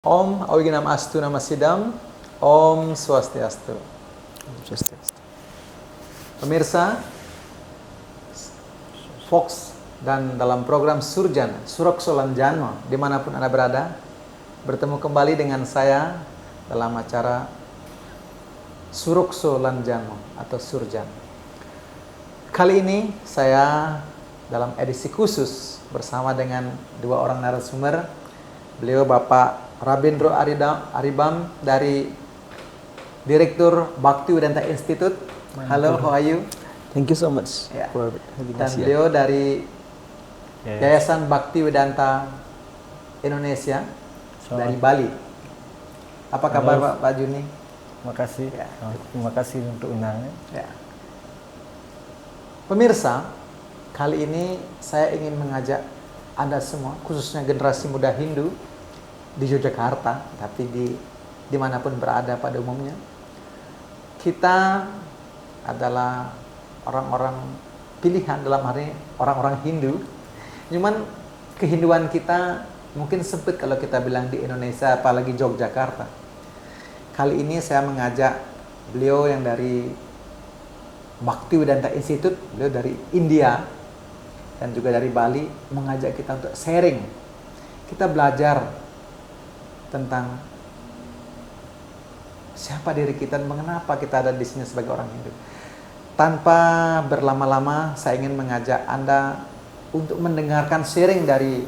Om Awiginam Astu Nama Sidam. Om Swastiastu. Pemirsa, Fox dan dalam program Surjan, Surokso Lanjanmo, dimanapun Anda berada, bertemu kembali dengan saya dalam acara Surokso Lanjanmo atau Surjan. Kali ini saya dalam edisi khusus bersama dengan dua orang narasumber. Beliau Bapak Rabindro Aribam dari Direktur Bhaktivedanta Institute. Halo, how are you? Thank you so much for having Dan us here. beliau dari Yayasan Bhaktivedanta Indonesia dari Bali. Apa kabar Pak Juni? Terima kasih. Terima kasih untuk undangannya. Pemirsa, kali ini saya ingin mengajak Anda semua, khususnya generasi muda Hindu di Yogyakarta, tapi dimanapun berada pada umumnya, kita adalah orang-orang pilihan, dalam hari orang-orang Hindu. Cuman kehinduan kita mungkin sempit kalau kita bilang di Indonesia, apalagi Yogyakarta. Kali ini saya mengajak beliau yang dari Bhaktivedanta Institute, beliau dari India dan juga dari Bali, mengajak kita untuk sharing. Kita belajar tentang siapa diri kita dan mengapa kita ada di sini sebagai orang Hindu. Tanpa berlama-lama, saya ingin mengajak Anda untuk mendengarkan sharing dari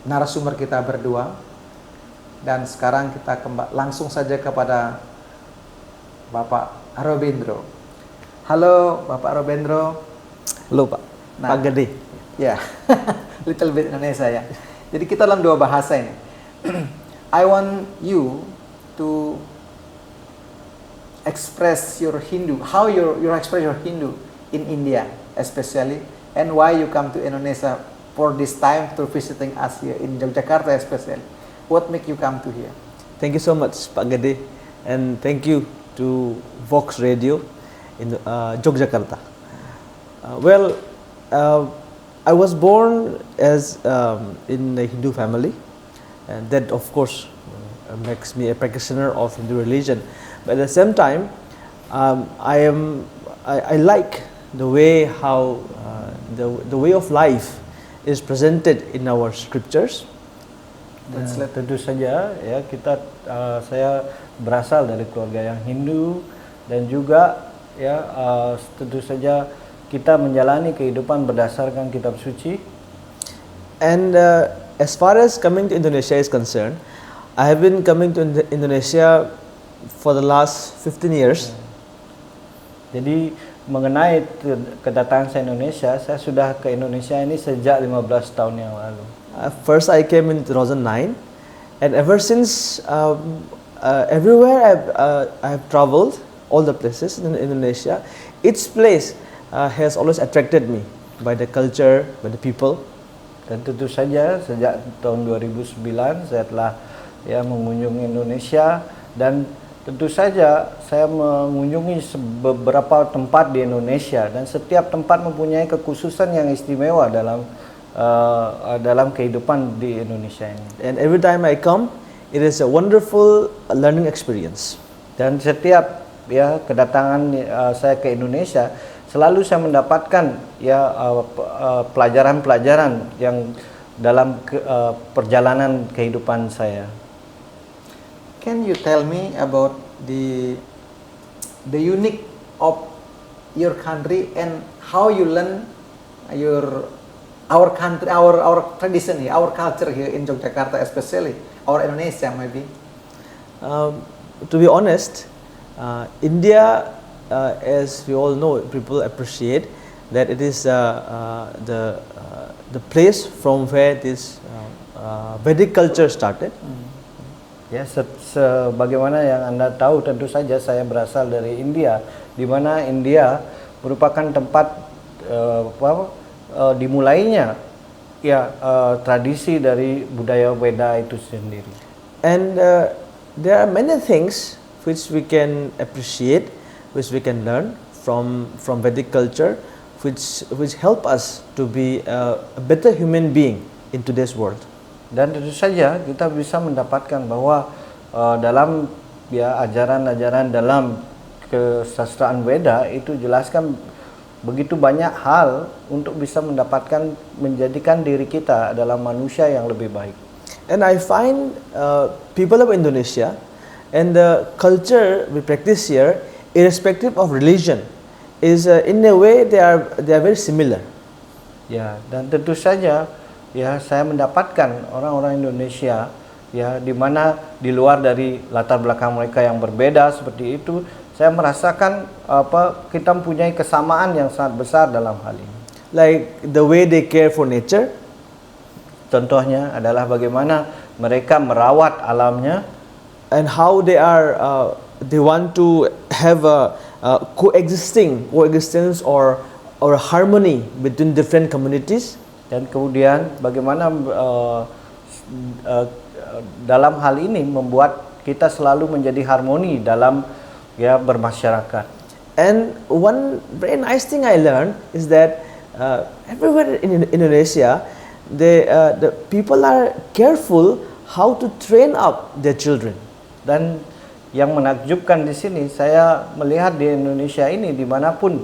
narasumber kita berdua. Dan sekarang kita langsung saja kepada Bapak Robindro. Halo Bapak Robindro. Halo Pak. Pak Gede. Ya, little bit Indonesia ya. Jadi kita dalam dua bahasa ini. I want you to express your Hindu, how you express your Hindu in India especially, and why you come to Indonesia for this time to visiting us here in Yogyakarta especially. What make you come to here? Thank you so much Pak Gede, and thank you to Vox Radio in Yogyakarta. I was born as in a Hindu family, and that of course makes me a practitioner of Hindu religion. But at the same time, I like the way how the way of life is presented in our scriptures. Tentu saja ya saya berasal dari keluarga yang Hindu dan juga tentu saja kita menjalani kehidupan berdasarkan kitab suci. And as far as coming to Indonesia is concerned, I have been coming to Indonesia for the last 15 years. Jadi mengenai kedatangan saya Indonesia, saya sudah ke Indonesia ini sejak 15 tahun yang lalu. First I came in 2009, and ever since everywhere I have traveled, all the places in Indonesia, each place has always attracted me by the culture, by the people. Dan tentu saja sejak tahun 2009 saya telah mengunjungi Indonesia, dan tentu saja saya mengunjungi beberapa tempat di Indonesia, dan setiap tempat mempunyai kekhususan yang istimewa dalam kehidupan di Indonesia ini. And every time I come, it is a wonderful learning experience. Dan setiap kedatangan saya ke Indonesia, selalu saya mendapatkan pelajaran-pelajaran yang dalam perjalanan kehidupan saya. Can you tell me about the unique of your country and how you learn our country, our tradition here, our culture here in Yogyakarta especially, or Indonesia maybe? To be honest, India, as we all know, people appreciate that it is the place from where this Vedic culture started. Ya, sebagaimana yang Anda tahu, tentu saja saya berasal dari India, di mana India merupakan tempat dimulainya tradisi dari budaya Veda itu sendiri. And there are many things which we can appreciate, which we can learn from Vedic culture, which help us to be a better human being in today's world. Dan tentu saja kita bisa mendapatkan bahwa dalam ya ajaran-ajaran dalam kesastraan Weda itu jelaskan begitu banyak hal untuk bisa mendapatkan menjadikan diri kita adalah manusia yang lebih baik. And I find people of Indonesia and the culture we practice here, irrespective of religion, is in a way they are very similar. Ya, dan tentu saja ya saya mendapatkan orang-orang Indonesia ya di mana di luar dari latar belakang mereka yang berbeda seperti itu, saya merasakan kita mempunyai kesamaan yang sangat besar dalam hal ini. Like the way they care for nature. Contohnya adalah bagaimana mereka merawat alamnya, and how they want to have a coexistence or harmony between different communities. Dan kemudian bagaimana dalam hal ini membuat kita selalu menjadi harmoni dalam ya bermasyarakat. And one very nice thing I learned is that everywhere in Indonesia, the people are careful how to train up their children. Dan yang menakjubkan di sini, saya melihat di Indonesia ini dimanapun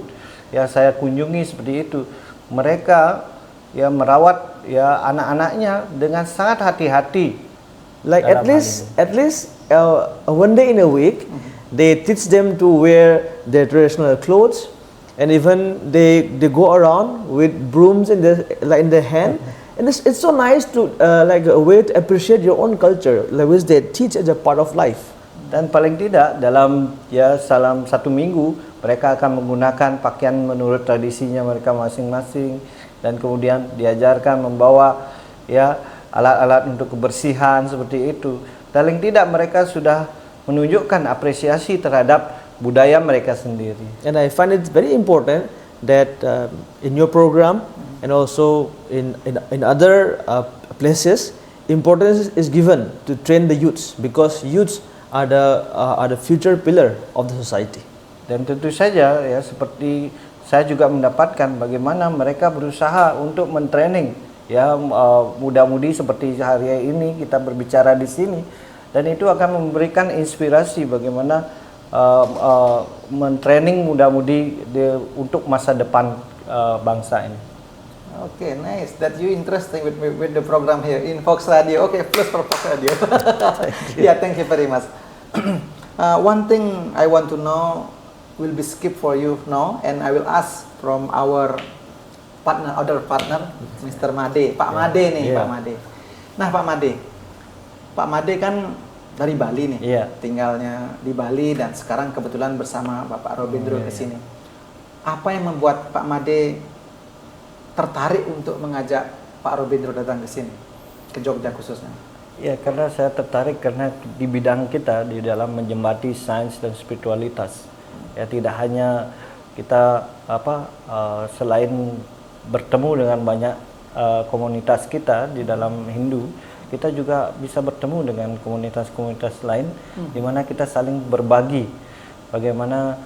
ya saya kunjungi seperti itu, mereka ya merawat ya anak-anaknya dengan sangat hati-hati. Like at least one day in a week, they teach them to wear their traditional clothes, and even they go around with brooms in their hand. And it's so nice to like a way to appreciate your own culture, like which they teach as a part of life. Dan paling tidak dalam ya salam satu minggu mereka akan menggunakan pakaian menurut tradisinya mereka masing-masing, dan kemudian diajarkan membawa ya alat-alat untuk kebersihan seperti itu. Paling tidak mereka sudah menunjukkan apresiasi terhadap budaya mereka sendiri. And I find it very important that in your program and also in other places, importance is given to train the youths, because youths are the future pillar of the society. Dan tentu saja ya seperti saya juga mendapatkan bagaimana mereka berusaha untuk mentraining ya muda-mudi seperti hari ini kita berbicara di sini, dan itu akan memberikan inspirasi bagaimana mentraining muda-mudi untuk masa depan bangsa ini. Okay, nice. That you interesting with the program here in Fox Radio. Okay, plus for Fox Radio. Yeah, thank you very much. One thing I want to know will be skipped for you now, and I will ask from our other partner, Mr. Made, Pak Made nih, Pak Made. Nah, Pak Made kan dari Bali nih, tinggalnya di Bali dan sekarang kebetulan bersama Bapak Robindro ke sini. Apa yang membuat Pak Made tertarik untuk mengajak Pak Robindro datang ke sini, ke Jogja khususnya? Ya, karena saya tertarik karena di bidang kita di dalam menjembati sains dan spiritualitas. Ya, tidak hanya kita selain bertemu dengan banyak komunitas kita di dalam Hindu, kita juga bisa bertemu dengan komunitas-komunitas lain di mana kita saling berbagi bagaimana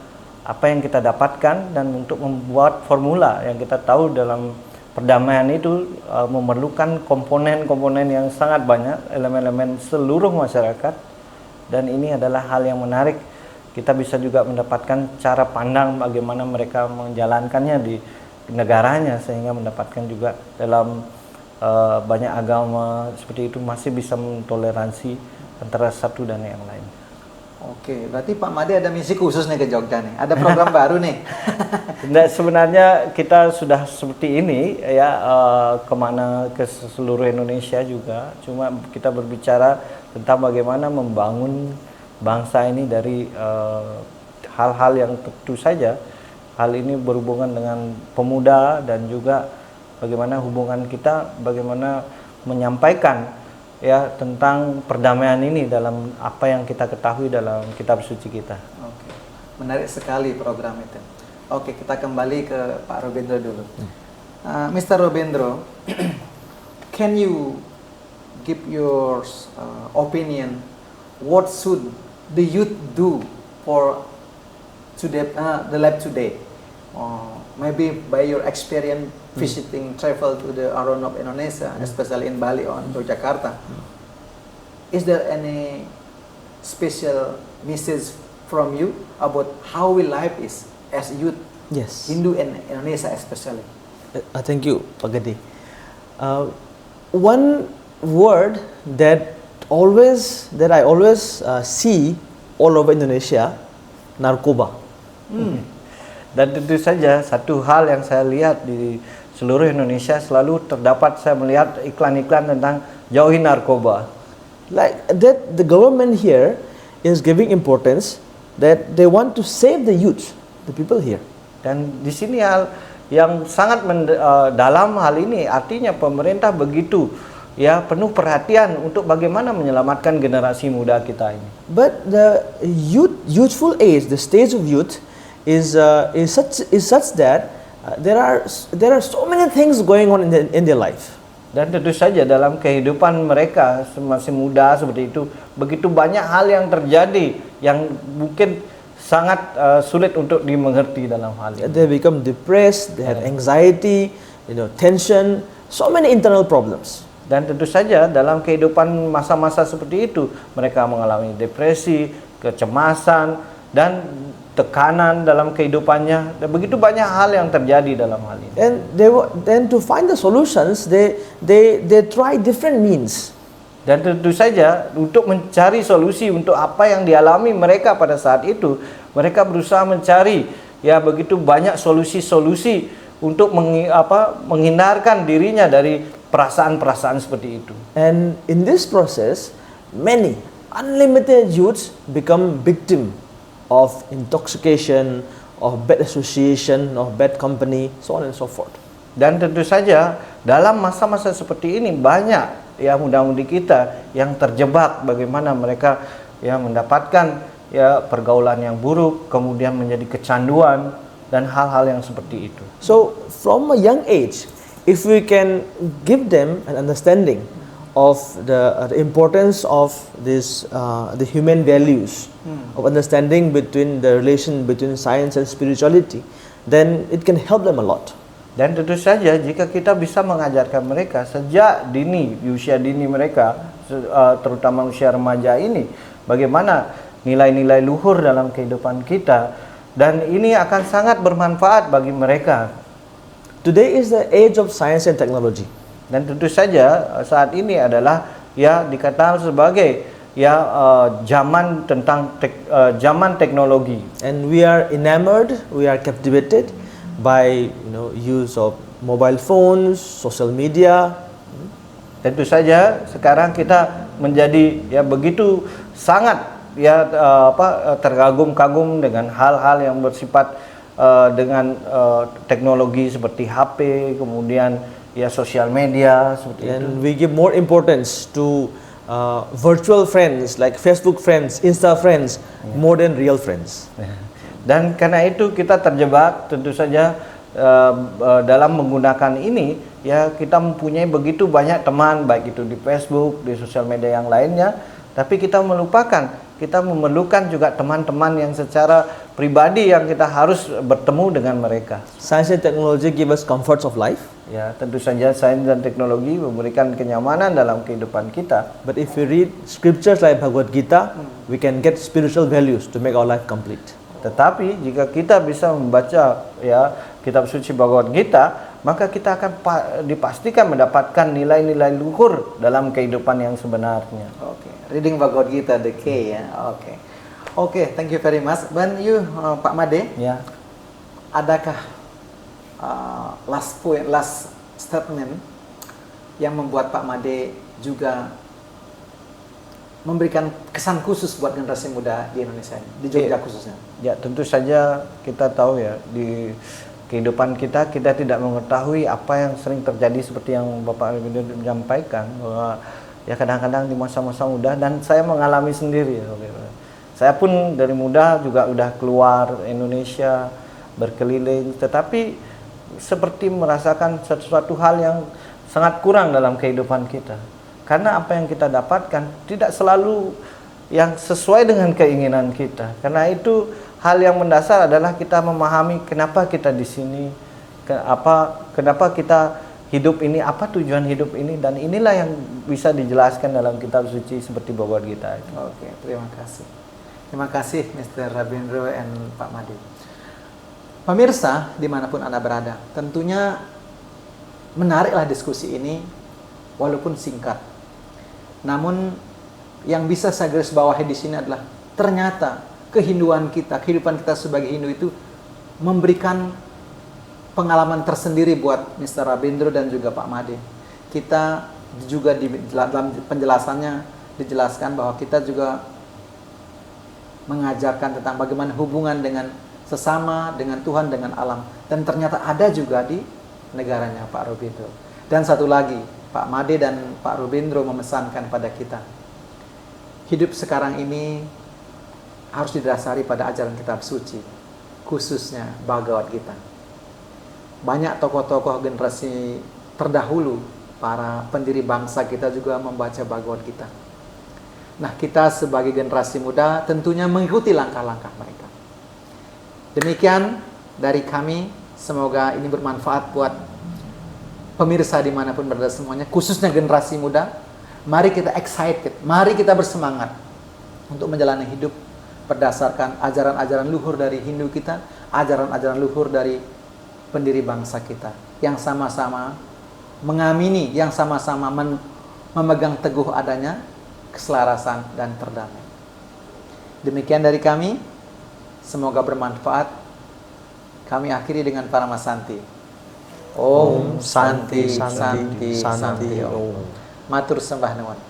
apa yang kita dapatkan, dan untuk membuat formula yang kita tahu dalam perdamaian itu memerlukan komponen-komponen yang sangat banyak, elemen-elemen seluruh masyarakat, dan ini adalah hal yang menarik. Kita bisa juga mendapatkan cara pandang bagaimana mereka menjalankannya di negaranya, sehingga mendapatkan juga dalam banyak agama seperti itu masih bisa mentoleransi antara satu dan yang lain. Oke, berarti Pak Made ada misi khusus nih ke Jogja nih, ada program baru nih. Nah, sebenarnya kita sudah seperti ini ya kemana ke seluruh Indonesia juga, cuma kita berbicara tentang bagaimana membangun bangsa ini dari hal-hal yang tentu saja hal ini berhubungan dengan pemuda, dan juga bagaimana hubungan kita, bagaimana menyampaikan ya tentang perdamaian ini dalam apa yang kita ketahui dalam kitab suci kita. Oke, menarik sekali program itu. Oke, kita kembali ke Pak Robindro dulu. Mr. Robindro, can you give your opinion? What should the youth do for today, the life today? maybe by your experience visiting travel to the around of Indonesia, especially in Bali or Yogyakarta, is there any special message from you about how we life is as youth Yes. Hindu in Indonesia especially? Thank you, Pak Gede. One word that I always see all over Indonesia, narkoba. Dan tentu saja satu hal yang saya lihat di seluruh Indonesia selalu terdapat, saya melihat iklan-iklan tentang jauhi narkoba. Like that, the government here is giving importance that they want to save the youth, the people here. Dan di sini hal yang sangat dalam hal ini, artinya pemerintah begitu ya penuh perhatian untuk bagaimana menyelamatkan generasi muda kita ini. But the youthful age, the stage of youth, is such that there are so many things going on in their life. Dan tentu saja dalam kehidupan mereka masih muda seperti itu, begitu banyak hal yang terjadi yang mungkin sangat sulit untuk dimengerti dalam hal ini. They become depressed, they have anxiety, tension, so many internal problems. Dan tentu saja dalam kehidupan masa-masa seperti itu, mereka mengalami depresi, kecemasan, dan tekanan dalam kehidupannya. Dan begitu banyak hal yang terjadi dalam hal ini. And then to find the solutions, they try different means. Dan tentu saja untuk mencari solusi untuk apa yang dialami mereka pada saat itu, mereka berusaha mencari ya begitu banyak solusi-solusi untuk menghindarkan dirinya dari perasaan-perasaan seperti itu. And in this process, many unlimited youths become victim of intoxication, of bad association, of bad company, so on and so forth. Dan tentu saja dalam masa-masa seperti ini banyak ya muda-mudi kita yang terjebak bagaimana mereka ya mendapatkan ya pergaulan yang buruk, kemudian menjadi kecanduan dan hal-hal yang seperti itu. So from a young age, if we can give them an understanding of the importance of this the human values, of understanding between the relation between science and spirituality, then it can help them a lot. Dan tentu saja jika kita bisa mengajarkan mereka sejak dini, di usia dini mereka, terutama usia remaja ini, bagaimana nilai-nilai luhur dalam kehidupan kita, dan ini akan sangat bermanfaat bagi mereka. Today is the age of science and technology. Dan tentu saja saat ini adalah ya dikatakan sebagai ya zaman zaman teknologi. And we are enamored, we are captivated by use of mobile phones, social media. Tentu saja sekarang kita menjadi ya begitu sangat ya terkagum-kagum dengan hal-hal yang bersifat dengan teknologi seperti HP, kemudian ya sosial media seperti itu. And we give more importance to virtual friends like Facebook friends, Insta friends, more than real friends. Dan karena itu kita terjebak tentu saja dalam menggunakan ini ya kita mempunyai begitu banyak teman baik itu di Facebook, di sosial media yang lainnya, tapi kita melupakan kita memerlukan juga teman-teman yang secara pribadi yang kita harus bertemu dengan mereka. Science and technology give us comforts of life. Ya, tentu saja sains dan teknologi memberikan kenyamanan dalam kehidupan kita. But if we read scriptures like Bhagavad Gita, we can get spiritual values to make our life complete. Tetapi jika kita bisa membaca ya kitab suci Bhagavad Gita, maka kita akan dipastikan mendapatkan nilai-nilai luhur dalam kehidupan yang sebenarnya. Okay, reading Bhagavad Gita, the key ya. Okay, thank you very much. Dan you Pak Made, Ya. adakah last statement yang membuat Pak Made juga memberikan kesan khusus buat generasi muda di Indonesia ini, di Jogja khususnya? Ya, tentu saja kita tahu ya di kehidupan kita tidak mengetahui apa yang sering terjadi seperti yang Bapak menyampaikan bahwa ya kadang-kadang di masa-masa muda, dan saya mengalami sendiri. Saya pun dari muda juga udah keluar Indonesia berkeliling, tetapi seperti merasakan sesuatu hal yang sangat kurang dalam kehidupan kita. Karena apa yang kita dapatkan tidak selalu yang sesuai dengan keinginan kita. Karena itu hal yang mendasar adalah kita memahami kenapa kita di sini, kenapa kita hidup ini, apa tujuan hidup ini, dan inilah yang bisa dijelaskan dalam kitab suci seperti Bhagavad Gita. Oke, terima kasih. Terima kasih Mr. Rabindro and Pak Made. Pemirsa, dimanapun Anda berada, tentunya menariklah diskusi ini, walaupun singkat. Namun, yang bisa saya garis bawahi di sini adalah ternyata kehinduan kita, kehidupan kita sebagai Hindu itu memberikan pengalaman tersendiri buat Mr. Rabindro dan juga Pak Made. Kita juga dalam penjelasannya dijelaskan bahwa kita juga mengajarkan tentang bagaimana hubungan dengan sesama, dengan Tuhan, dengan alam. Dan ternyata ada juga di negaranya Pak Robindro. Dan satu lagi, Pak Made dan Pak Robindro memesankan pada kita, hidup sekarang ini harus didasari pada ajaran kitab suci, khususnya Bhagavad Gita. Banyak tokoh-tokoh generasi terdahulu, para pendiri bangsa kita juga membaca Bhagavad Gita. Nah, kita sebagai generasi muda tentunya mengikuti langkah-langkah mereka. Demikian dari kami, semoga ini bermanfaat buat pemirsa dimanapun berada semuanya, khususnya generasi muda. Mari kita excited, mari kita bersemangat untuk menjalani hidup berdasarkan ajaran-ajaran luhur dari Hindu kita, ajaran-ajaran luhur dari pendiri bangsa kita, yang sama-sama mengamini, yang sama-sama memegang teguh adanya keselarasan dan perdamaian. Demikian dari kami, semoga bermanfaat. Kami akhiri dengan Paramasanti. Om Santi Santi Santi Om. Matur sembah nuwun.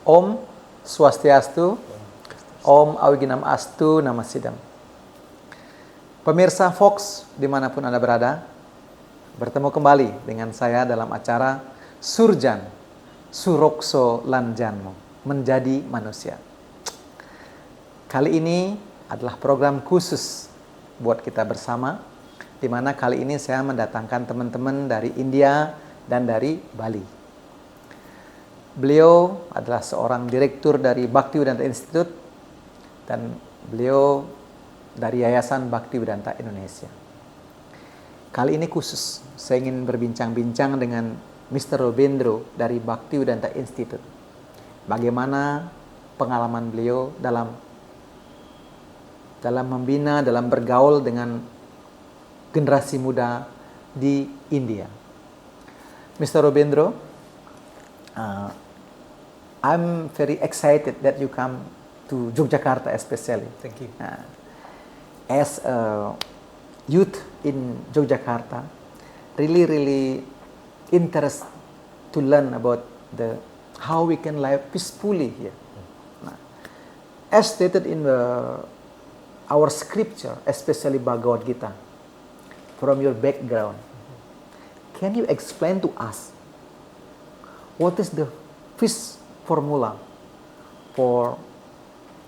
Om Swastiastu, Om Awiginam Astu Namasidam. Pemirsa Fox dimanapun Anda berada, bertemu kembali dengan saya dalam acara Surjan, Surokso Lanjanmo, Menjadi Manusia. Kali ini adalah program khusus buat kita bersama, di mana kali ini saya mendatangkan teman-teman dari India dan dari Bali. Beliau adalah seorang direktur dari Bhaktivedanta Institute dan beliau dari Yayasan Bhaktivedanta Indonesia. Kali ini khusus, saya ingin berbincang-bincang dengan Mr. Robindro dari Bhaktivedanta Institute. Bagaimana pengalaman beliau dalam membina, dalam bergaul dengan generasi muda di India. Mr. Robindro, I'm very excited that you come to Yogyakarta especially. Thank you. As a youth in Yogyakarta, really interest to learn about how we can live peacefully here. As stated in our scripture, especially Bhagavad Gita, from your background, can you explain to us what is the fish formula for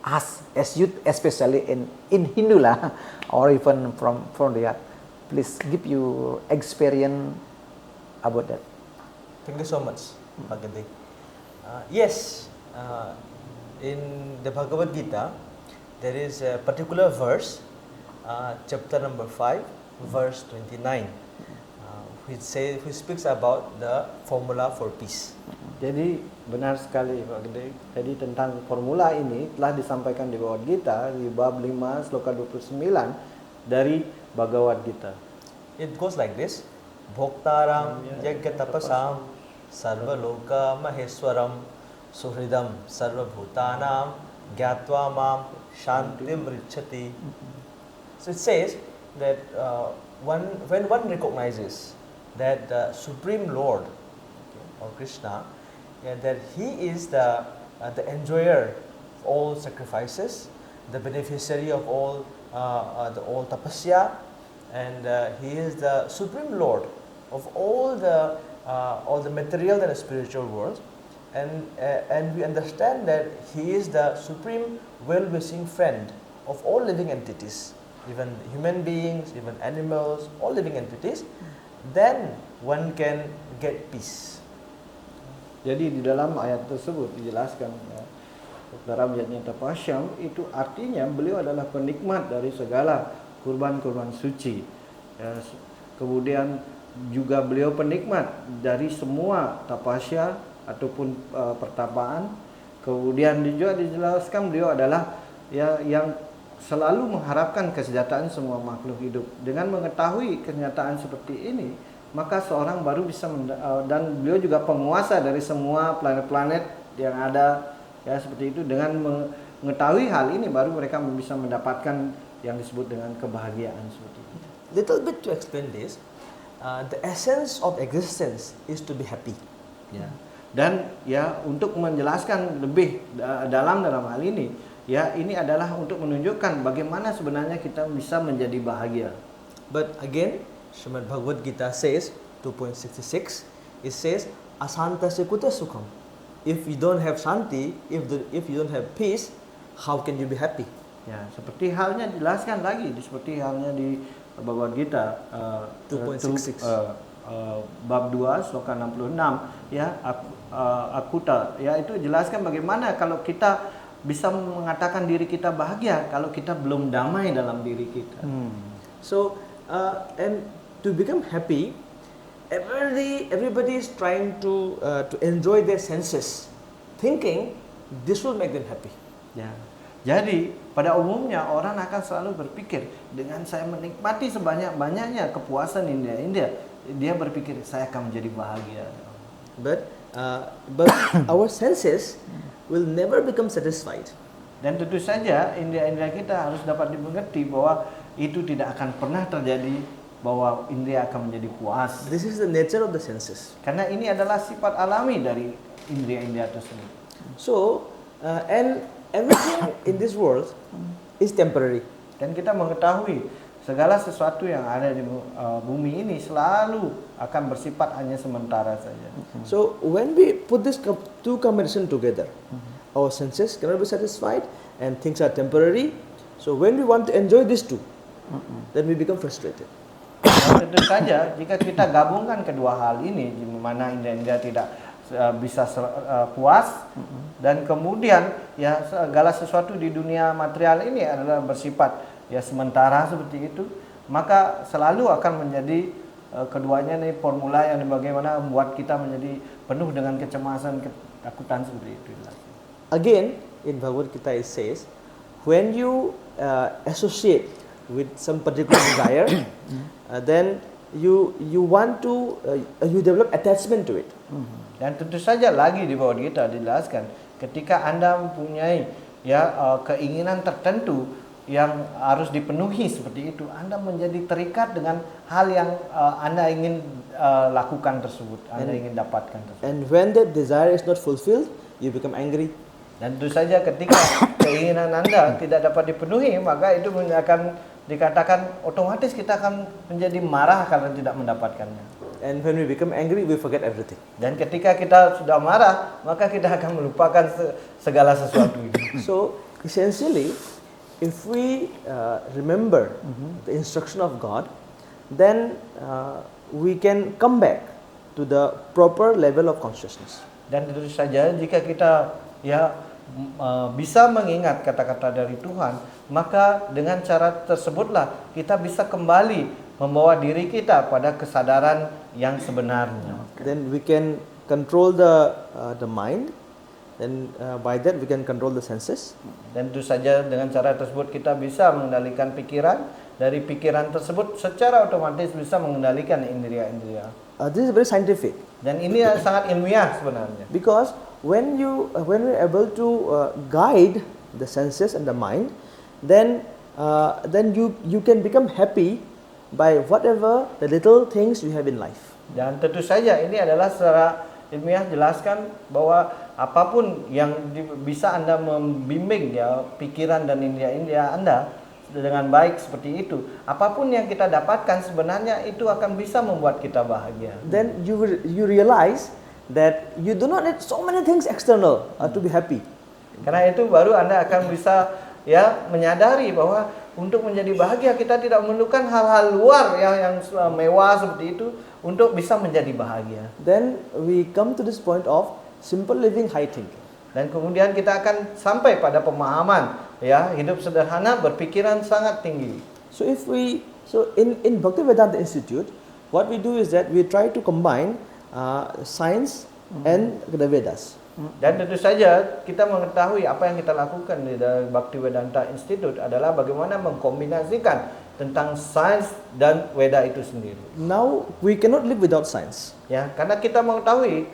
us as youth, especially in Hindu lah, or even from the art? Please give your experience about that. Thank you so much, Pak Gede. Yes, in the Bhagavad Gita, there is a particular verse, chapter number 5, verse 29, which speaks about the formula for peace. Jadi benar sekali Pak Gede. Jadi tentang formula ini telah disampaikan di Bhagavad Gita di bab 5 sloka 29 dari Bhagavad Gita. It goes like this: Bhoktaram Yagyatapasam Sarva Loka Maheswaram Suhridam Sarva Bhutanam Gyatva Mam Shantim Richati. So it says that when one recognizes that the Supreme Lord, or Krishna, that he is the enjoyer of all sacrifices, the beneficiary of all tapasya, and he is the Supreme Lord of all the material and spiritual world. and we understand that He is the supreme well-wishing friend of all living entities, even human beings, even animals, all living entities, then one can get peace. Jadi di dalam ayat tersebut dijelaskan ya, dalam ayatnya tapasyam itu artinya beliau adalah penikmat dari segala kurban-kurban suci. Ya, kemudian juga beliau penikmat dari semua tapasya ataupun pertapaan. Kemudian juga dijelaskan beliau adalah ya yang selalu mengharapkan kesejahteraan semua makhluk hidup. Dengan mengetahui kenyataan seperti ini, maka seorang baru bisa dan beliau juga penguasa dari semua planet-planet yang ada ya seperti itu. Dengan mengetahui hal ini baru mereka bisa mendapatkan yang disebut dengan kebahagiaan seperti itu. Little bit to explain this, the essence of existence is to be happy. Ya. Dan ya untuk menjelaskan lebih dalam hal ini, ya ini adalah untuk menunjukkan bagaimana sebenarnya kita bisa menjadi bahagia. But again, Srimad Bhagavad Gita says 2.66, it says asanta sekuta sukham. If you don't have shanti, if you don't have peace, how can you be happy? Ya, seperti halnya dijelaskan lagi, seperti halnya di Bhagavad Gita 2.66. Bab 2 sloka 66 ya akuta ya itu jelaskan bagaimana kalau kita bisa mengatakan diri kita bahagia kalau kita belum damai dalam diri kita. So and to become happy, everybody is trying to enjoy their senses, thinking this will make them happy. Ya. Jadi pada umumnya orang akan selalu berpikir dengan saya menikmati sebanyak-banyaknya kepuasan India, dia berpikir saya akan menjadi bahagia. But our senses will never become satisfied. Dan tentu saja indera kita harus dapat dimengerti bahwa itu tidak akan pernah terjadi bahwa indera akan menjadi puas. This is the nature of the senses. Karena ini adalah sifat alami dari indera tersebut. So and everything in this world is temporary. Dan kita mengetahui segala sesuatu yang ada di bumi ini selalu akan bersifat hanya sementara saja. So when we put this two combination together, our senses cannot be satisfied and things are temporary. So when we want to enjoy these two, then we become frustrated. Dan tentu saja jika kita gabungkan kedua hal ini, di mana indera tidak bisa puas dan kemudian ya segala sesuatu di dunia material ini adalah bersifat ya sementara seperti itu, maka selalu akan menjadi keduanya nih formula yang bagaimana membuat kita menjadi penuh dengan kecemasan, ketakutan seperti itu. Again, in Bhagavad Gita it says, when you associate with some particular desire, then you want to you develop attachment to it. Dan tentu saja lagi di Bhagavad Gita dijelaskan, ketika Anda mempunyai ya keinginan tertentu yang harus dipenuhi seperti itu, Anda menjadi terikat dengan hal yang Anda ingin lakukan tersebut, Anda ingin dapatkan tersebut. And when that desire is not fulfilled, you become angry. Dan tentu saja ketika keinginan Anda tidak dapat dipenuhi, maka itu akan dikatakan otomatis kita akan menjadi marah karena tidak mendapatkannya. And when we become angry, we forget everything. Dan ketika kita sudah marah, maka kita akan melupakan segala sesuatu itu. So essentially, if we remember the instruction of God, then we can come back to the proper level of consciousness. Dan tentu saja jika kita ya bisa mengingat kata-kata dari Tuhan, maka dengan cara tersebutlah kita bisa kembali membawa diri kita pada kesadaran yang sebenarnya. Then we can control the mind. Then by that we can control the senses. Dan tentu saja dengan cara tersebut kita bisa mengendalikan pikiran. Dari pikiran tersebut secara otomatis bisa mengendalikan indera-indera. This is very scientific. Dan ini sangat ilmiah sebenarnya. Because when we're able to guide the senses and the mind, then you can become happy by whatever the little things you have in life. Dan tentu saja ini adalah secara ilmiah jelaskan bahwa apapun yang bisa Anda membimbing ya pikiran dan indera-indera Anda dengan baik seperti itu, apapun yang kita dapatkan sebenarnya itu akan bisa membuat kita bahagia. Then you realize that you do not need so many things external to be happy. Karena itu baru Anda akan bisa ya menyadari bahwa untuk menjadi bahagia kita tidak memerlukan hal-hal luar yang mewah seperti itu untuk bisa menjadi bahagia. Then we come to this point of simple living, high thinking. Dan kemudian kita akan sampai pada pemahaman ya hidup sederhana, berpikiran sangat tinggi. So in Bhaktivedanta Institute, what we do is that we try to combine science and the Vedas. Dan tentu saja kita mengetahui apa yang kita lakukan di Bhaktivedanta Institute adalah bagaimana mengkombinasikan tentang sains dan Weda itu sendiri. Now we cannot live without science. Ya, karena kita mengetahui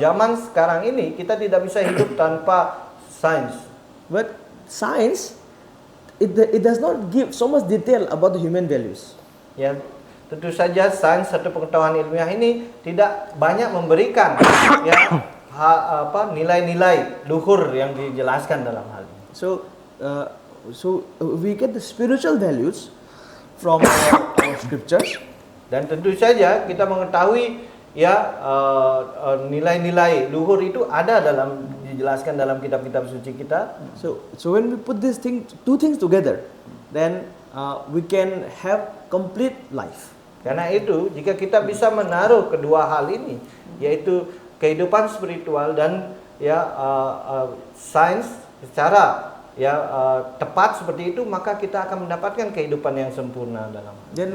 zaman sekarang ini kita tidak bisa hidup tanpa sains. But science, it does not give so much detail about the human values. Ya, tentu saja sains atau pengetahuan ilmiah ini tidak banyak memberikan ya nilai-nilai luhur yang dijelaskan dalam hal ini. So we get the spiritual values from our scriptures. Dan tentu saja kita mengetahui ya nilai-nilai luhur itu ada dijelaskan dalam kitab-kitab suci kita. So when we put two things together, then we can have complete life. Karena itu jika kita bisa menaruh kedua hal ini, yaitu kehidupan spiritual dan ya sains secara tepat seperti itu, maka kita akan mendapatkan kehidupan yang sempurna dalam. Then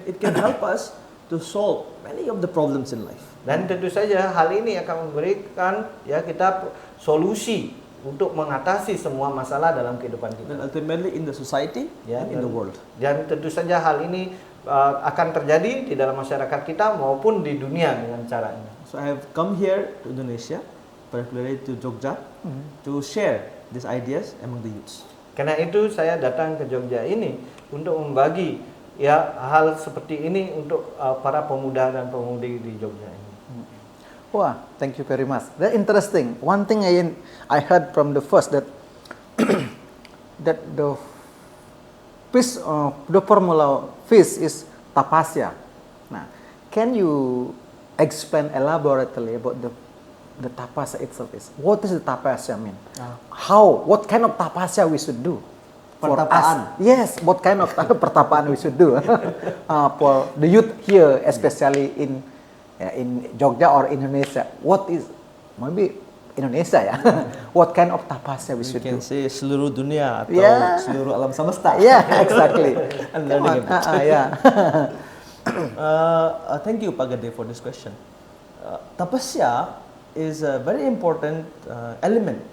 it can help us to solve many of the problems in life. Dan tentu saja hal ini akan memberikan ya kita solusi untuk mengatasi semua masalah dalam kehidupan kita. And ultimately in the society and in the world. Dan tentu saja hal ini akan terjadi di dalam masyarakat kita maupun di dunia dengan cara ini. So I have come here to Indonesia, particularly to Jogja, to share these ideas among the youths. Karena itu saya datang ke Jogja ini untuk membagi ya hal seperti ini untuk para pemuda dan pemudi di Jogja ini. Wah, thank you very much. That's interesting. One thing I heard from the first that that the formula fish is tapasya. Nah, can you explain elaborately about the tapasya itself is? What is the tapasya mean? What kind of tapasya we should do? For Pertapaan. us? Yes, what kind of pertapaan we should do for the youth here, especially in Jogja or Indonesia. What is maybe Indonesia ya? What kind of tapasya we should do? You can say seluruh dunia atau seluruh alam semesta. Yeah, exactly. And learning it. Yeah. Thank you, Pak Gede, for this question. Tapasya is a very important element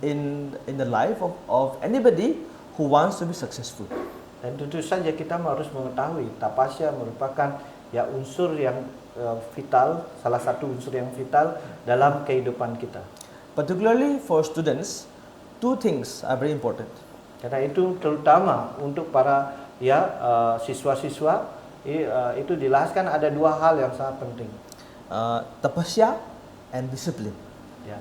in the life of anybody who wants to be successful. Dan tentu saja kita harus mengetahui tapasya merupakan ya unsur yang vital, salah satu unsur yang vital dalam kehidupan kita. Particularly for students, two things are very important. Karena itu terutama untuk para siswa-siswa itu dijelaskan ada dua hal yang sangat penting. Tapasya and discipline. Ya,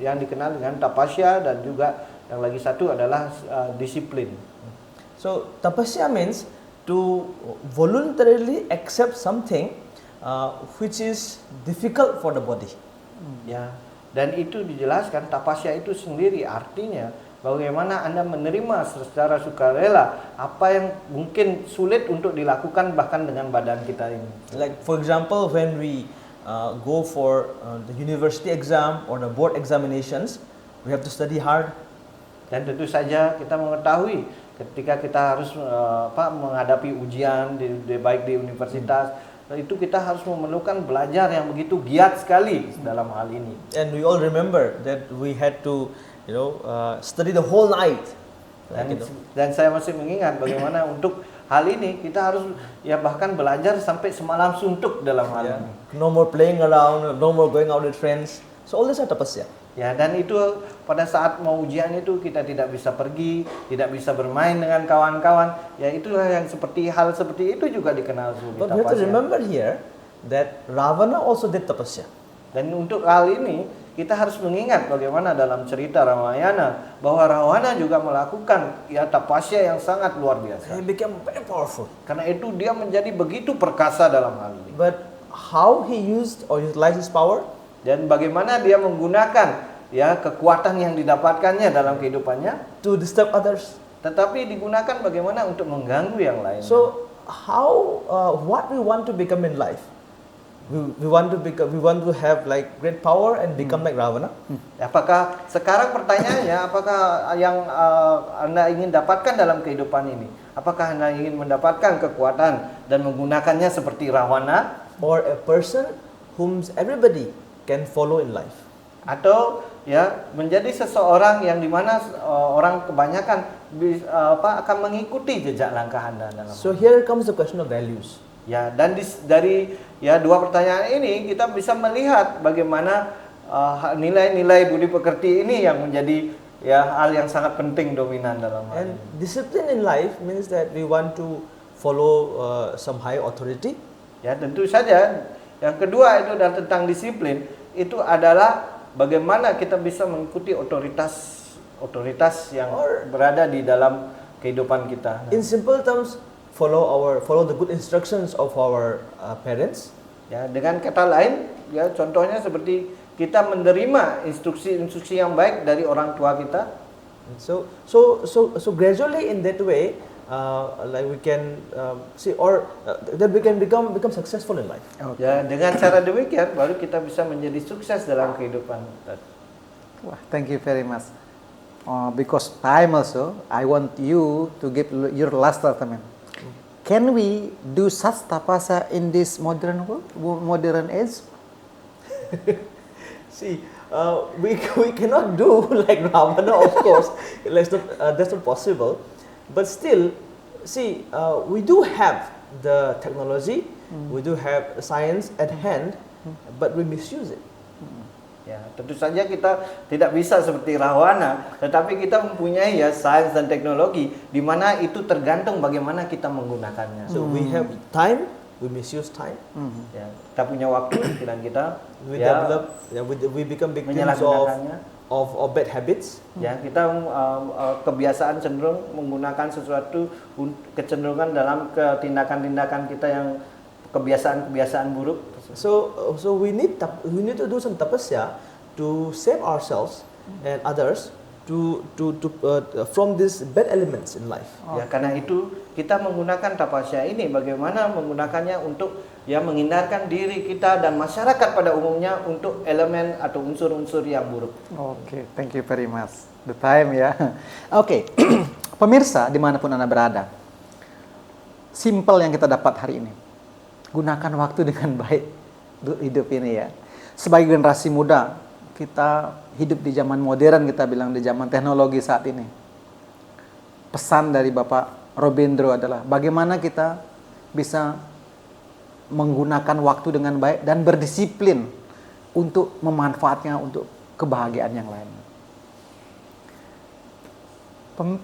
yang dikenal dengan tapasya dan juga yang lagi satu adalah disiplin. So tapasya means to voluntarily accept something which is difficult for the body. Ya, dan itu dijelaskan tapasya itu sendiri artinya bagaimana Anda menerima secara sukarela apa yang mungkin sulit untuk dilakukan bahkan dengan badan kita ini. Like for example, when we go for the university exam or the board examinations, we have to study hard. Dan tentu saja kita mengetahui ketika kita harus menghadapi ujian baik di universitas, itu kita harus memerlukan belajar yang begitu giat sekali dalam hal ini. And we all remember that we had to study the whole night. Dan saya masih mengingat bagaimana untuk hal ini kita harus bahkan belajar sampai semalam suntuk dalam hal ini. No more playing around, no more going out with friends. So all this are tapasya. Ya, dan itu pada saat mau ujian itu kita tidak bisa pergi, tidak bisa bermain dengan kawan-kawan. Ya, itulah yang hal seperti itu juga dikenal sebagai tapasya. But we have to remember here that Ravana also did tapasya. Dan untuk hal ini kita harus mengingat bagaimana dalam cerita Ramayana bahwa Ravana juga melakukan tapasya yang sangat luar biasa. He became very powerful. Karena itu dia menjadi begitu perkasa dalam hal ini. But how he used or utilized his power? dan bagaimana dia menggunakan ya kekuatan yang didapatkannya dalam kehidupannya, to disturb others. tetapi digunakan bagaimana untuk mengganggu yang lain. So how what we want to become in life? We want to have like great power and become like Ravana. Apakah sekarang pertanyaannya, apakah yang Anda ingin dapatkan dalam kehidupan ini? Apakah Anda ingin mendapatkan kekuatan dan menggunakannya seperti Ravana, Or a person whom everybody can follow in life? atau ya menjadi seseorang yang dimana orang kebanyakan akan mengikuti jejak langkah Anda dalam So here comes the question of values. ya, dan dari ya dua pertanyaan ini kita bisa melihat bagaimana nilai-nilai budi pekerti ini yang menjadi ya hal yang sangat penting dominan dalam hal And ini. discipline in life means that we want to follow some high authority. Ya, tentu saja yang kedua itu adalah tentang disiplin. Itu adalah bagaimana kita bisa mengikuti otoritas yang berada di dalam kehidupan kita. In simple terms, follow the good instructions of our parents. Ya, dengan kata lain, ya contohnya seperti kita menerima instruksi-instruksi yang baik dari orang tua kita. So gradually in that way, like we can that we can become successful in life. Ya, dengan cara demikian baru kita bisa menjadi sukses dalam kehidupan. Wah, thank you very much. Because time also, I want you to give your last statement. Can we do such tapasa in this modern world, modern age? See, we cannot do like Ravana, of course. That's not possible. But still, see, we do have the technology, we do have science at hand, but we misuse it. Ya, tentu saja kita tidak bisa seperti Ravana, tetapi kita mempunyai ya sains dan teknologi di mana itu tergantung bagaimana kita menggunakannya. So we have time, we misuse time. Ya, kita punya waktu dan kita We ya, develop, we become victims menyalahgunakannya. of bad habits. Ya, kita kebiasaan cenderung menggunakan sesuatu kecenderungan dalam tindakan-tindakan kita yang kebiasaan-kebiasaan buruk. So we need to do some tapasya to save ourselves and others from these bad elements in life. Ya, karena itu kita menggunakan tapasya ini bagaimana menggunakannya untuk ya menghindarkan diri kita dan masyarakat pada umumnya untuk elemen atau unsur-unsur yang buruk. Oke, thank you very much. The time ya. Oke, pemirsa dimanapun Anda berada, simple yang kita dapat hari ini. Gunakan waktu dengan baik untuk hidup ini ya. Sebagai generasi muda, kita hidup di zaman modern, kita bilang di zaman teknologi saat ini. Pesan dari Bapak Robindro adalah bagaimana kita bisa menggunakan waktu dengan baik dan berdisiplin untuk memanfaatnya untuk kebahagiaan yang lain.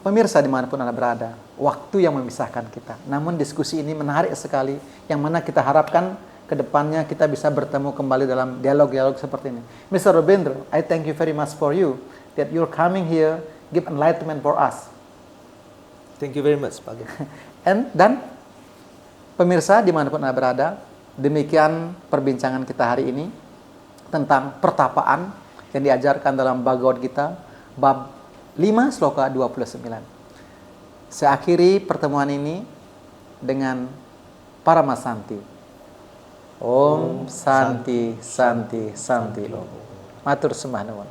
Pemirsa dimanapun Anda berada, waktu yang memisahkan kita. Namun diskusi ini menarik sekali, yang mana kita harapkan ke depannya kita bisa bertemu kembali dalam dialog-dialog seperti ini. Mr. Robindro, I thank you very much for you that you're coming here, give enlightenment for us. Thank you very much, Pak. Dan pemirsa dimanapun Anda berada, demikian perbincangan kita hari ini tentang pertapaan yang diajarkan dalam Bhagavad Gita bab 5 sloka 29. Saya akhiri pertemuan ini dengan Paramasanti. Om Santi Santi Santi Om. Matur sembah nuwun.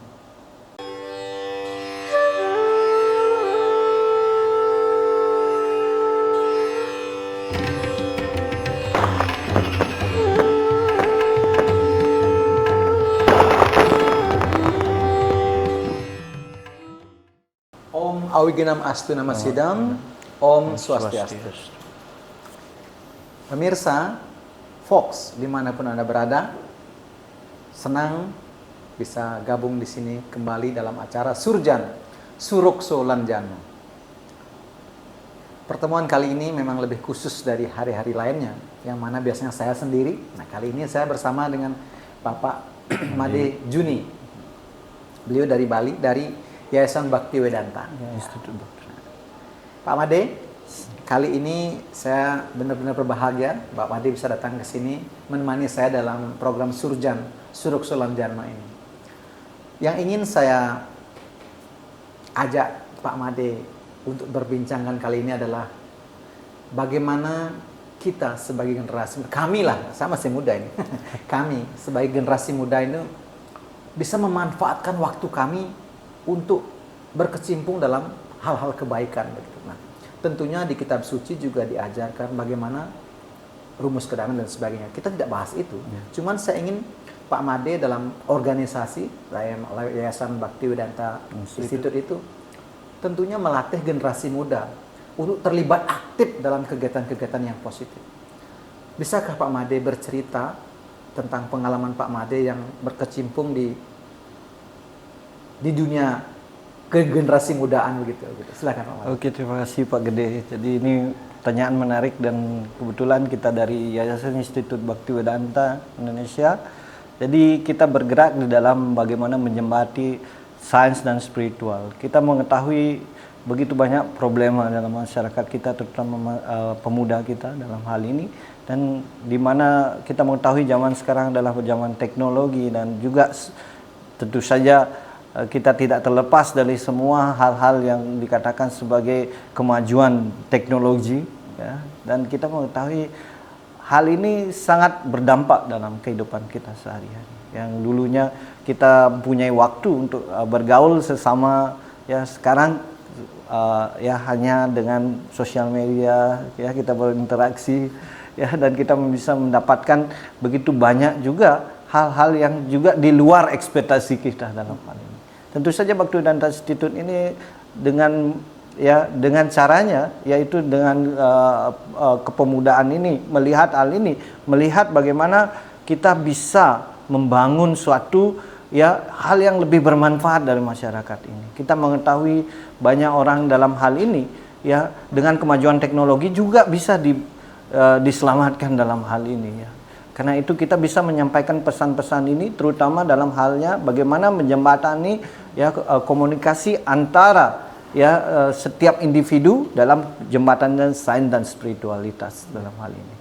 Om Awiginam Astu Namasidam. Om Swastiastu. Pemirsa Fox, dimanapun Anda berada, senang bisa gabung di sini kembali dalam acara Surjan, Surukso Lanjana. Pertemuan kali ini memang lebih khusus dari hari-hari lainnya, yang mana biasanya saya sendiri. Nah, kali ini saya bersama dengan Bapak Made Juni. Beliau dari Bali, dari Yayasan Bhakti Vedanta. Institut Dokter. Pak Made, Kali ini saya benar-benar berbahagia Pak Made bisa datang ke sini menemani saya dalam program Surjan, Suruk Sulam Dharma ini. Yang ingin saya ajak Pak Made untuk berbincangkan kali ini adalah bagaimana kita sebagai generasi, kami lah, saya masih muda ini, kami sebagai generasi muda ini bisa memanfaatkan waktu kami untuk berkecimpung dalam hal-hal kebaikan. Begitu. Nah, tentunya di kitab suci juga diajarkan bagaimana rumus kedamaian dan sebagainya. Kita tidak bahas itu. Cuman saya ingin Pak Made dalam organisasi Yayasan Bhaktivedanta Institute itu tentunya melatih generasi muda untuk terlibat aktif dalam kegiatan-kegiatan yang positif. Bisakah Pak Made bercerita tentang pengalaman Pak Made yang berkecimpung di dunia generasi mudaan begitu. Silakan Pak Made. Oke, terima kasih Pak Gede. Jadi ini pertanyaan menarik dan kebetulan kita dari Yayasan Institut Bhaktivedanta Indonesia. Jadi kita bergerak di dalam bagaimana menjembati sains dan spiritual. Kita mengetahui begitu banyak problema dalam masyarakat kita, terutama pemuda kita dalam hal ini, dan di mana kita mengetahui zaman sekarang adalah zaman teknologi dan juga tentu saja kita tidak terlepas dari semua hal-hal yang dikatakan sebagai kemajuan teknologi, ya. Dan kita mengetahui hal ini sangat berdampak dalam kehidupan kita sehari-hari. Yang dulunya kita punya waktu untuk bergaul sesama, ya sekarang ya hanya dengan sosial media, ya kita berinteraksi, ya, dan kita bisa mendapatkan begitu banyak juga hal-hal yang juga di luar ekspektasi kita dalam hal ini. Tentu saja Bhaktivedanta Institute ini dengan caranya, yaitu dengan kepemudaan ini, melihat hal ini, melihat bagaimana kita bisa membangun suatu hal yang lebih bermanfaat dari masyarakat ini. Kita mengetahui banyak orang dalam hal ini, ya, dengan kemajuan teknologi juga bisa diselamatkan dalam hal ini, ya. Karena itu kita bisa menyampaikan pesan-pesan ini, terutama dalam halnya bagaimana menjembatani komunikasi antara setiap individu dalam jembatan sains dan spiritualitas dalam hal ini.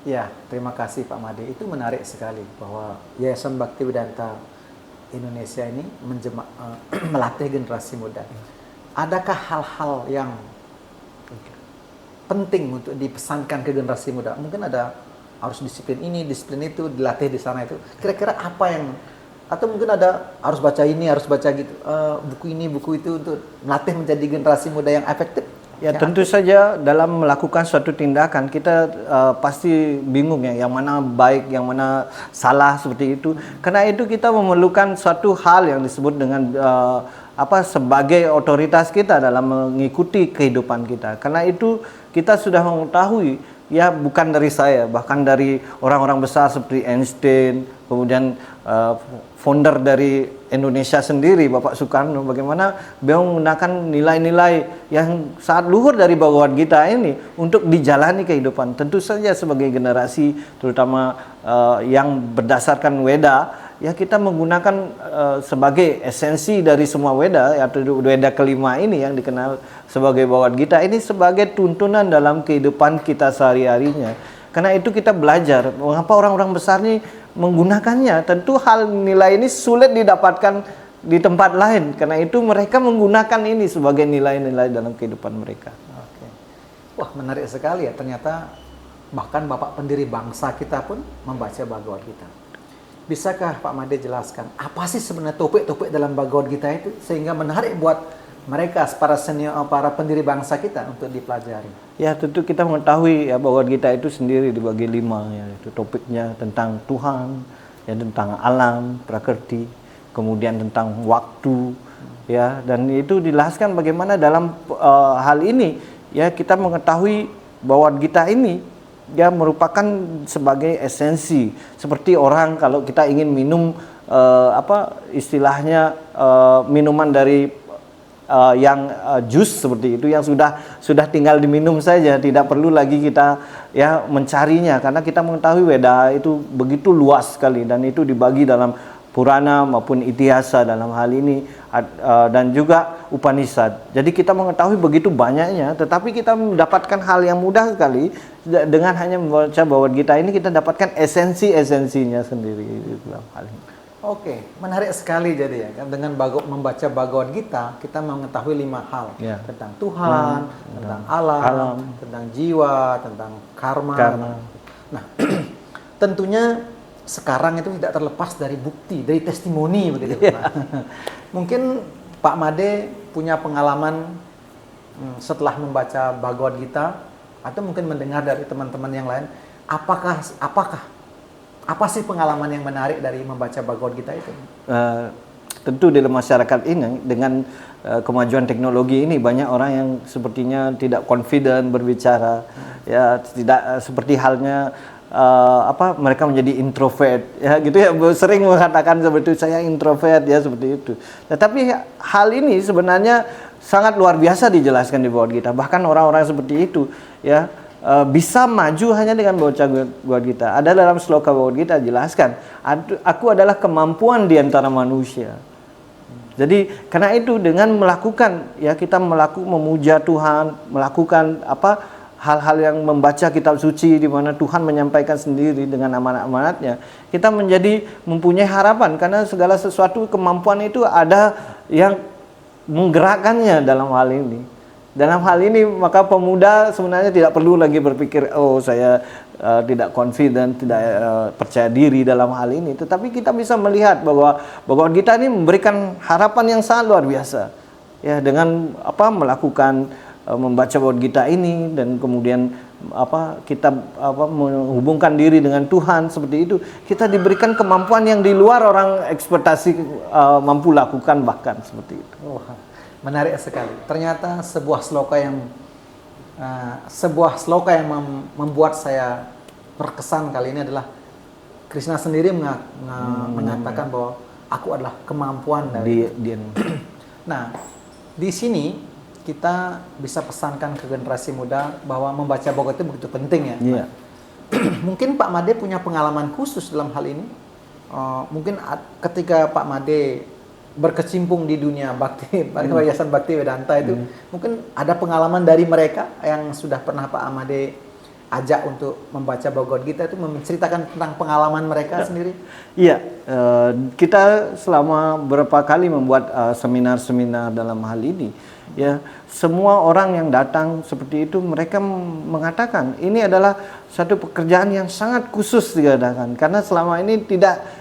Ya, terima kasih Pak Made. Itu menarik sekali bahwa Yayasan Bhaktivedanta Indonesia ini melatih generasi muda. Adakah hal-hal yang penting untuk dipesankan ke generasi muda? Mungkin ada harus disiplin ini, disiplin itu, dilatih di sana itu. Kira-kira apa yang, atau mungkin ada harus baca ini, harus baca gitu, buku ini, buku itu untuk melatih menjadi generasi muda yang efektif? Ya, tentu saja dalam melakukan suatu tindakan kita pasti bingung ya, yang mana baik, yang mana salah seperti itu. Karena itu kita memerlukan suatu hal yang disebut dengan sebagai otoritas kita dalam mengikuti kehidupan kita. Karena itu kita sudah mengetahui, ya bukan dari saya, bahkan dari orang-orang besar seperti Einstein, kemudian founder dari Indonesia sendiri, Bapak Soekarno, bagaimana beliau menggunakan nilai-nilai yang sangat luhur dari Bhagavad Gita ini untuk dijalani kehidupan. Tentu saja sebagai generasi, terutama yang berdasarkan Weda, ya kita menggunakan sebagai esensi dari semua Weda, yaitu Weda kelima ini yang dikenal sebagai Bhagavad Gita, ini sebagai tuntunan dalam kehidupan kita sehari-harinya. Karena itu kita belajar mengapa orang-orang besar ini menggunakannya. Tentu hal nilai ini sulit didapatkan di tempat lain. Karena itu mereka menggunakan ini sebagai nilai-nilai dalam kehidupan mereka. Oke. Wah, menarik sekali ya. Ternyata bahkan Bapak pendiri bangsa kita pun membaca Bhagavad Gita. Bisakah Pak Made jelaskan apa sih sebenarnya topik-topik dalam Bhagavad Gita itu sehingga menarik buat mereka, para senior, para pendiri bangsa kita untuk dipelajari? Ya, tentu kita mengetahui ya Bhagavad Gita itu sendiri dibagi 5, ya, itu topiknya tentang Tuhan, ya, tentang alam, prakriti, kemudian tentang waktu, ya, dan itu dijelaskan bagaimana dalam hal ini, ya, kita mengetahui Bhagavad Gita ini ya merupakan sebagai esensi, seperti orang kalau kita ingin minum istilahnya minuman dari jus seperti itu yang sudah tinggal diminum saja, tidak perlu lagi kita ya mencarinya, karena kita mengetahui Weda itu begitu luas sekali dan itu dibagi dalam Purana maupun Itihasa dalam hal ini, dan juga Upanishad. Jadi kita mengetahui begitu banyaknya, tetapi kita mendapatkan hal yang mudah sekali dengan hanya membaca Bhagavad Gita ini. Kita dapatkan esensinya sendiri dalam hal ini. Oke, menarik sekali jadi ya. Dengan membaca Bhagavad Gita, kita mengetahui 5 hal. Ya. Tentang Tuhan, tentang alam, tentang jiwa, tentang karma. Nah, tentunya sekarang itu tidak terlepas dari bukti, dari testimoni begitu. Nah, mungkin Pak Made punya pengalaman setelah membaca Bhagavad Gita, atau mungkin mendengar dari teman-teman yang lain, apa sih pengalaman yang menarik dari membaca Bhagavad Gita itu? Tentu dalam masyarakat ini dengan kemajuan teknologi ini, banyak orang yang sepertinya tidak confident berbicara, ya tidak seperti halnya mereka menjadi introvert, ya gitu ya, sering mengatakan seperti itu, saya introvert ya, seperti itu. Tetapi hal ini sebenarnya sangat luar biasa dijelaskan di Bhagavad Gita. Bahkan orang-orang seperti itu ya bisa maju hanya dengan membaca Bhagavad Gita. Ada dalam sloka Bhagavad Gita jelaskan, aku adalah kemampuan di antara manusia. Jadi karena itu dengan melakukan, ya kita memuja Tuhan, melakukan hal-hal yang membaca kitab suci di mana Tuhan menyampaikan sendiri dengan amanat-amanatnya, kita menjadi mempunyai harapan karena segala sesuatu kemampuan itu ada yang menggerakkannya dalam hal ini. Dalam hal ini maka pemuda sebenarnya tidak perlu lagi berpikir, oh saya tidak confident, tidak percaya diri dalam hal ini. Tetapi kita bisa melihat bahwa Bhagavad Gita ini memberikan harapan yang sangat luar biasa. Ya, dengan melakukan membaca Bhagavad Gita ini dan kemudian kita menghubungkan diri dengan Tuhan seperti itu, kita diberikan kemampuan yang di luar orang ekspektasi mampu lakukan, bahkan seperti itu. Oh, menarik sekali. Ternyata sebuah sloka yang membuat saya terkesan kali ini adalah Krishna sendiri mengatakan bahwa aku adalah kemampuan dari dia. Nah, di sini kita bisa pesankan ke generasi muda bahwa membaca Bhagavad itu begitu penting ya. Iya. Mungkin Pak Made punya pengalaman khusus dalam hal ini. Mungkin ketika Pak Made berkecimpung di dunia bakti, Yayasan Bhakti Vedanta itu, mungkin ada pengalaman dari mereka yang sudah pernah Pak Made ajak untuk membaca Bhagavad Gita itu, menceritakan tentang pengalaman mereka sendiri. Iya, kita selama beberapa kali membuat seminar-seminar dalam hal ini. Ya, semua orang yang datang seperti itu, mereka mengatakan ini adalah satu pekerjaan yang sangat khusus diadakan karena selama ini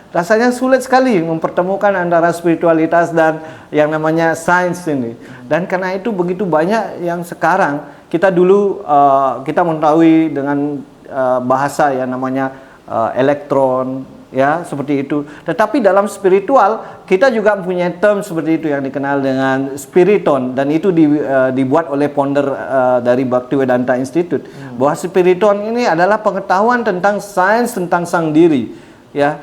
rasanya sulit sekali mempertemukan antara spiritualitas dan yang namanya sains ini. Dan karena itu begitu banyak yang sekarang kita dulu kita mengetahui dengan bahasa yang namanya elektron. Ya, seperti itu. Tetapi dalam spiritual kita juga punya term seperti itu yang dikenal dengan spiriton, dan itu dibuat oleh founder dari Bhaktivedanta Institute. Bahwa spiriton ini adalah pengetahuan tentang sains tentang sang diri. Ya,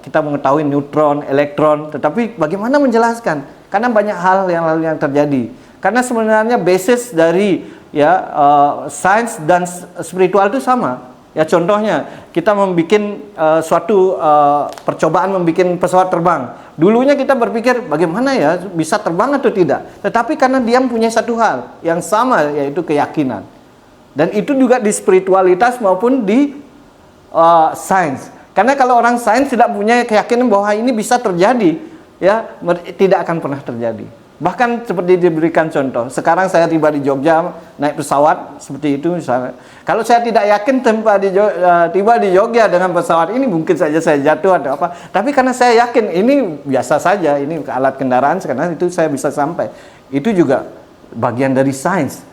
kita mengetahui neutron, elektron, tetapi bagaimana menjelaskan? Karena banyak hal yang terjadi. Karena sebenarnya basis dari sains dan spiritual itu sama. Ya, contohnya kita membuat suatu percobaan membuat pesawat terbang. Dulunya kita berpikir bagaimana ya bisa terbang atau tidak. Tetapi karena dia punya satu hal yang sama, yaitu keyakinan. Dan itu juga di spiritualitas maupun di sains. Karena kalau orang sains tidak punya keyakinan bahwa ini bisa terjadi, ya tidak akan pernah terjadi. Bahkan seperti diberikan contoh, sekarang saya tiba di Jogja naik pesawat seperti itu misalnya. Kalau saya tidak yakin tiba di Jogja dengan pesawat ini, mungkin saja saya jatuh atau apa. Tapi karena saya yakin ini biasa saja, ini alat kendaraan, karena itu saya bisa sampai. Itu juga bagian dari sains.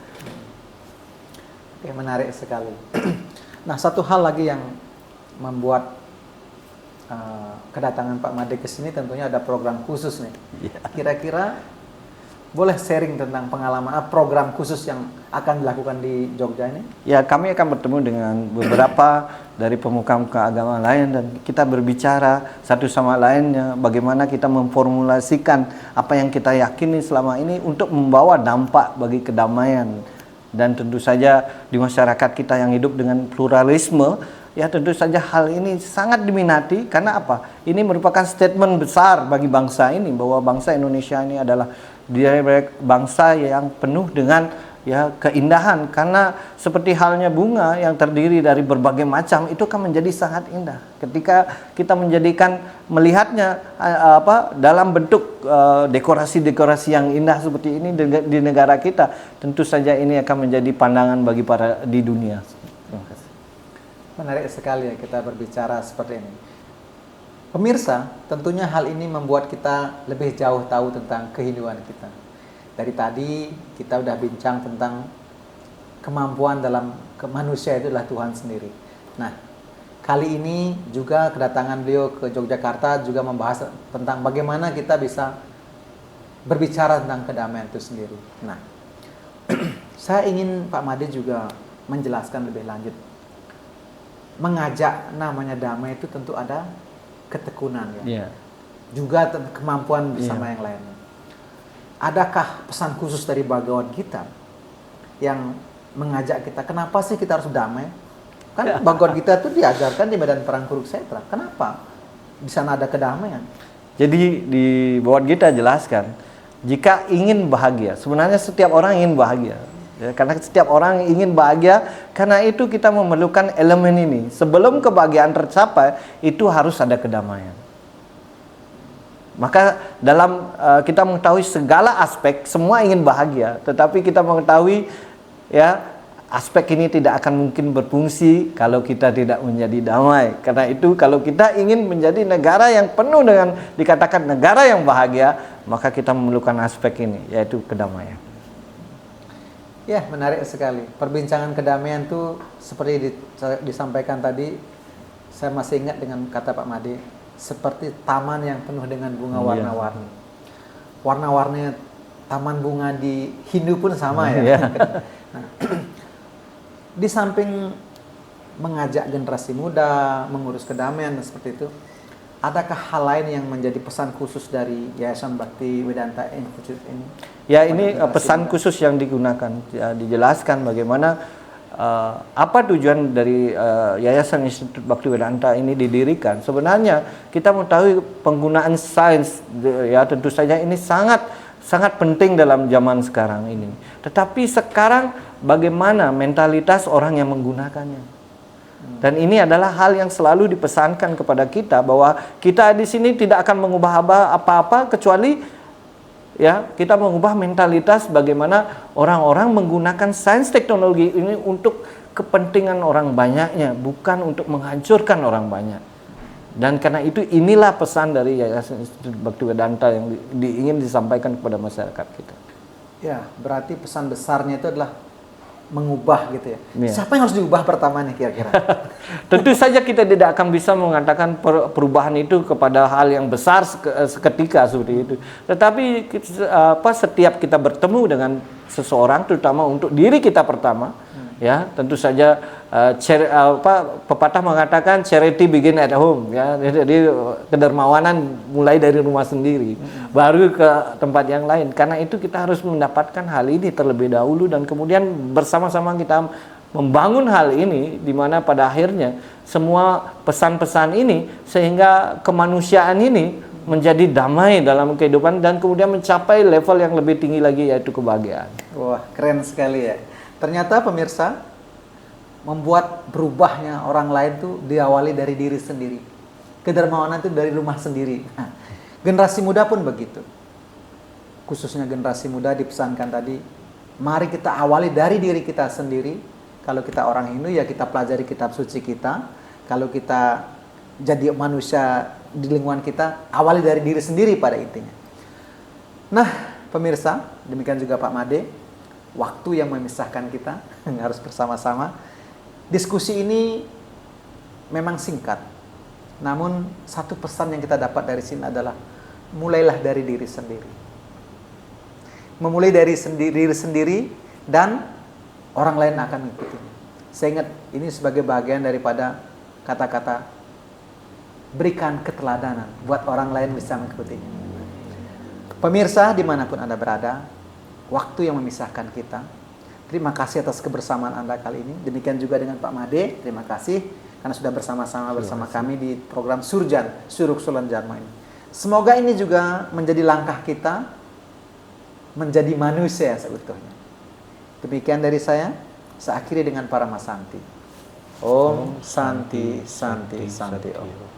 Oke, menarik sekali. Nah, satu hal lagi yang membuat kedatangan Pak Made ke sini tentunya ada program khusus nih. Kira-kira boleh sharing tentang pengalaman program khusus yang akan dilakukan di Jogja ini? Ya, kami akan bertemu dengan beberapa dari pemuka-pemuka agama lain dan kita berbicara satu sama lainnya bagaimana kita memformulasikan apa yang kita yakini selama ini untuk membawa dampak bagi kedamaian. Dan tentu saja di masyarakat kita yang hidup dengan pluralisme, ya tentu saja hal ini sangat diminati. Karena apa? Ini merupakan statement besar bagi bangsa ini, bahwa bangsa Indonesia ini adalah dia bangsa yang penuh dengan ya keindahan. Karena seperti halnya bunga yang terdiri dari berbagai macam, itu akan menjadi sangat indah ketika kita melihatnya dalam bentuk dekorasi-dekorasi yang indah seperti ini di negara kita. Tentu saja ini akan menjadi pandangan bagi para di dunia. Terima kasih. Menarik sekali ya kita berbicara seperti ini. Pemirsa, tentunya hal ini membuat kita lebih jauh tahu tentang kehinduan kita. Dari tadi kita udah bincang tentang kemampuan dalam manusia itu adalah Tuhan sendiri. Nah, kali ini juga kedatangan beliau ke Yogyakarta juga membahas tentang bagaimana kita bisa berbicara tentang kedamaian itu sendiri. Nah, saya ingin Pak Made juga menjelaskan lebih lanjut. Mengajak namanya damai itu tentu ada ketekunan ya. Juga kemampuan bersama yang lainnya. Adakah pesan khusus dari Bhagavad Gita yang mengajak kita, kenapa sih kita harus damai? Kan Bhagavad Gita itu diajarkan di medan perang Kurukshetra. Kenapa di sana ada kedamaian? Jadi di Bhagavad Gita jelaskan, jika ingin bahagia, sebenarnya setiap orang ingin bahagia. Ya, karena setiap orang ingin bahagia, karena itu kita memerlukan elemen ini. Sebelum kebahagiaan tercapai, itu harus ada kedamaian. Maka dalam kita mengetahui segala aspek, semua ingin bahagia, tetapi kita mengetahui ya aspek ini tidak akan mungkin berfungsi kalau kita tidak menjadi damai. Karena itu kalau kita ingin menjadi negara yang penuh dengan dikatakan negara yang bahagia, maka kita memerlukan aspek ini, yaitu kedamaian. Ya, menarik sekali. Perbincangan kedamaian itu seperti disampaikan tadi, saya masih ingat dengan kata Pak Made, seperti taman yang penuh dengan bunga warna-warni. Warna-warni taman bunga di Hindu pun sama ya. Nah, di samping mengajak generasi muda, mengurus kedamaian dan seperti itu, adakah hal lain yang menjadi pesan khusus dari Yayasan Bhakti Vedanta Institute ini? Ya, ini pesan khusus yang digunakan, ya, dijelaskan bagaimana apa tujuan dari Yayasan Institut Bhakti Vedanta ini didirikan. Sebenarnya kita mengetahui penggunaan sains, ya tentu saja ini sangat penting dalam zaman sekarang ini. Tetapi sekarang bagaimana mentalitas orang yang menggunakannya? Dan ini adalah hal yang selalu dipesankan kepada kita, bahwa kita di sini tidak akan mengubah apa-apa kecuali ya kita mengubah mentalitas bagaimana orang-orang menggunakan sains teknologi ini untuk kepentingan orang banyaknya, bukan untuk menghancurkan orang banyak. Dan karena itu inilah pesan dari Yayasan Institut Bhakti Vedanta yang ingin disampaikan kepada masyarakat kita. Ya, berarti pesan besarnya itu adalah mengubah gitu ya. Ya. Siapa yang harus diubah pertama nih kira-kira? Tentu saja kita tidak akan bisa mengatakan perubahan itu kepada hal yang besar seketika seperti itu. Tetapi setiap kita bertemu dengan seseorang, terutama untuk diri kita pertama, ya tentu saja pepatah mengatakan charity begin at home, ya. Jadi kedermawanan mulai dari rumah sendiri, baru ke tempat yang lain. Karena itu kita harus mendapatkan hal ini terlebih dahulu, dan kemudian bersama-sama kita membangun hal ini, di mana pada akhirnya semua pesan-pesan ini sehingga kemanusiaan ini menjadi damai dalam kehidupan dan kemudian mencapai level yang lebih tinggi lagi, yaitu kebahagiaan. Wah, keren sekali ya. Ternyata pemirsa, membuat berubahnya orang lain tuh diawali dari diri sendiri. Kedermawanan itu dari rumah sendiri. Nah, generasi muda pun begitu. Khususnya generasi muda dipesankan tadi, mari kita awali dari diri kita sendiri. Kalau kita orang Hindu ya kita pelajari kitab suci kita. Kalau kita jadi manusia di lingkungan kita, awali dari diri sendiri pada intinya. Nah, pemirsa, demikian juga Pak Made, waktu yang memisahkan kita harus bersama-sama. Diskusi ini memang singkat, namun satu pesan yang kita dapat dari sini adalah mulailah dari diri sendiri. Memulai dari diri sendiri dan orang lain akan mengikuti. Saya ingat ini sebagai bagian daripada kata-kata berikan keteladanan buat orang lain bisa mengikutinya. Pemirsa dimanapun Anda berada, waktu yang memisahkan kita. Terima kasih atas kebersamaan Anda kali ini. Demikian juga dengan Pak Made. Terima kasih. karena sudah bersama-sama bersama kami di program Surjan, Suruk Sulan Dharma ini. Semoga ini juga menjadi langkah kita menjadi manusia seutuhnya. Demikian dari saya akhiri dengan para Masanti. Om Santi Santi Santi Om.